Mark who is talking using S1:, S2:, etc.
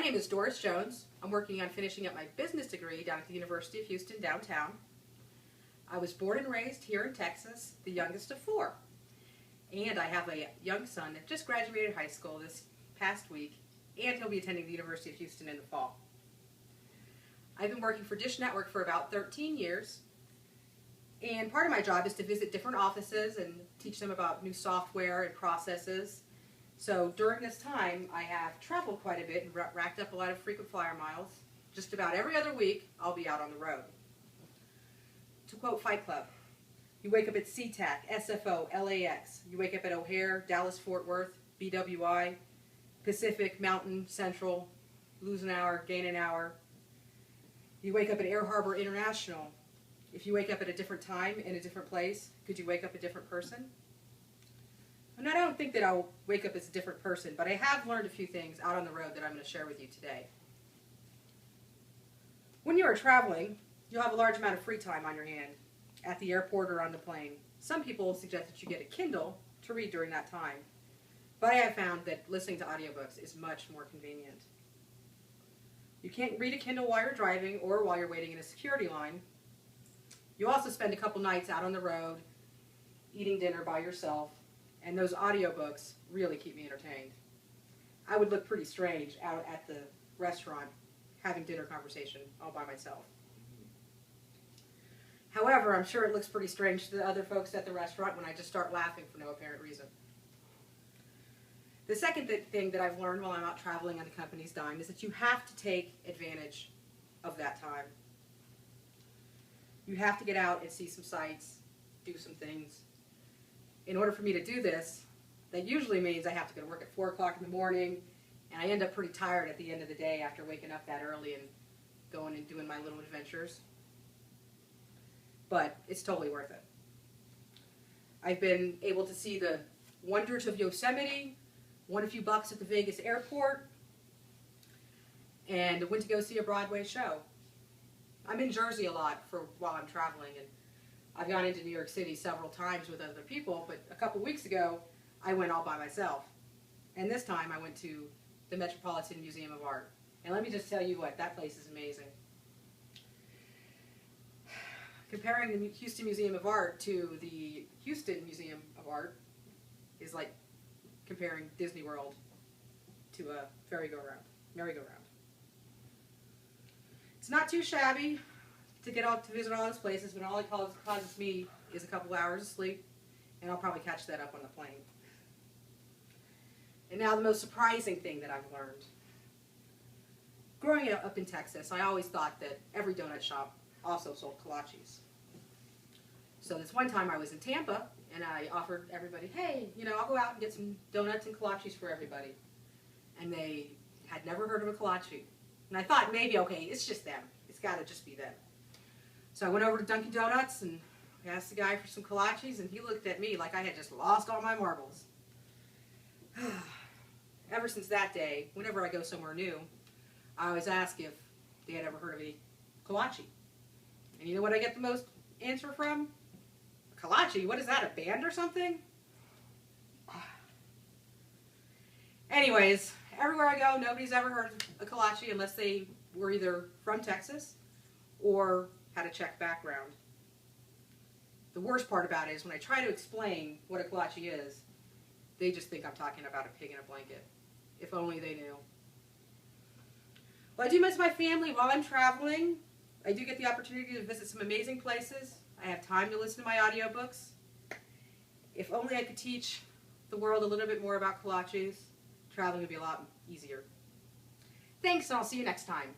S1: name is Doris Jones. I'm working on finishing up my business degree down at the University of Houston downtown. I was born and raised here in Texas, the youngest of four. And I have a young son that just graduated high school this past week, and he'll be attending the University of Houston in the fall. I've been working for Dish Network for about 13 years, and part of my job is to visit different offices and teach them about new software and processes. So during this time, I have traveled quite a bit and racked up a lot of frequent flyer miles. Just about every other week, I'll be out on the road. To quote Fight Club, you wake up at SeaTac, SFO, LAX. You wake up at O'Hare, Dallas, Fort Worth, BWI, Pacific, Mountain, Central, lose an hour, gain an hour. You wake up at Air Harbor International. If you wake up at a different time in a different place, could you wake up a different person? And I don't think that I'll wake up as a different person, but I have learned a few things out on the road that I'm going to share with you today. When you are traveling, you'll have a large amount of free time on your hand, at the airport or on the plane. Some people suggest that you get a Kindle to read during that time, but I have found that listening to audiobooks is much more convenient. You can't read a Kindle while you're driving or while you're waiting in a security line. You also spend a couple nights out on the road, eating dinner by yourself, and those audiobooks really keep me entertained. I would look pretty strange out at the restaurant having dinner conversation all by myself. However, I'm sure it looks pretty strange to the other folks at the restaurant when I just start laughing for no apparent reason. The second thing that I've learned while I'm out traveling on the company's dime is that you have to take advantage of that time. You have to get out and see some sights, do some things. In order for me to do this, that usually means I have to go to work at 4 o'clock in the morning, and I end up pretty tired at the end of the day after waking up that early and going and doing my little adventures. But it's totally worth it. I've been able to see the wonders of Yosemite, won a few bucks at the Vegas airport, and went to go see a Broadway show. I'm in Jersey a lot while I'm traveling, and I've gone into New York City several times with other people, but a couple weeks ago, I went all by myself. And this time, I went to the Metropolitan Museum of Art. And let me just tell you what, that place is amazing. Comparing the Houston Museum of Art to the Houston Museum of Art is like comparing Disney World to a merry-go-round. It's not too shabby to get out to visit all those places, but all it causes me is a couple hours of sleep, and I'll probably catch that up on the plane. And now the most surprising thing that I've learned. Growing up in Texas, I always thought that every donut shop also sold kolaches. So this one time I was in Tampa, and I offered everybody, hey, I'll go out and get some donuts and kolaches for everybody. And they had never heard of a kolache. And I thought maybe, okay, it's just them. It's got to just be them. So I went over to Dunkin' Donuts and asked the guy for some kolaches, and he looked at me like I had just lost all my marbles. Ever since that day, whenever I go somewhere new, I always ask if they had ever heard of a kolache. And you know what I get the most answer from? Kolache? What is that, a band or something? Anyways, everywhere I go, nobody's ever heard of a kolache unless they were either from Texas or had a Czech background. The worst part about it is when I try to explain what a kolache is, they just think I'm talking about a pig in a blanket. If only they knew. Well, I do miss my family while I'm traveling. I do get the opportunity to visit some amazing places. I have time to listen to my audiobooks. If only I could teach the world a little bit more about kolaches, traveling would be a lot easier. Thanks, and I'll see you next time.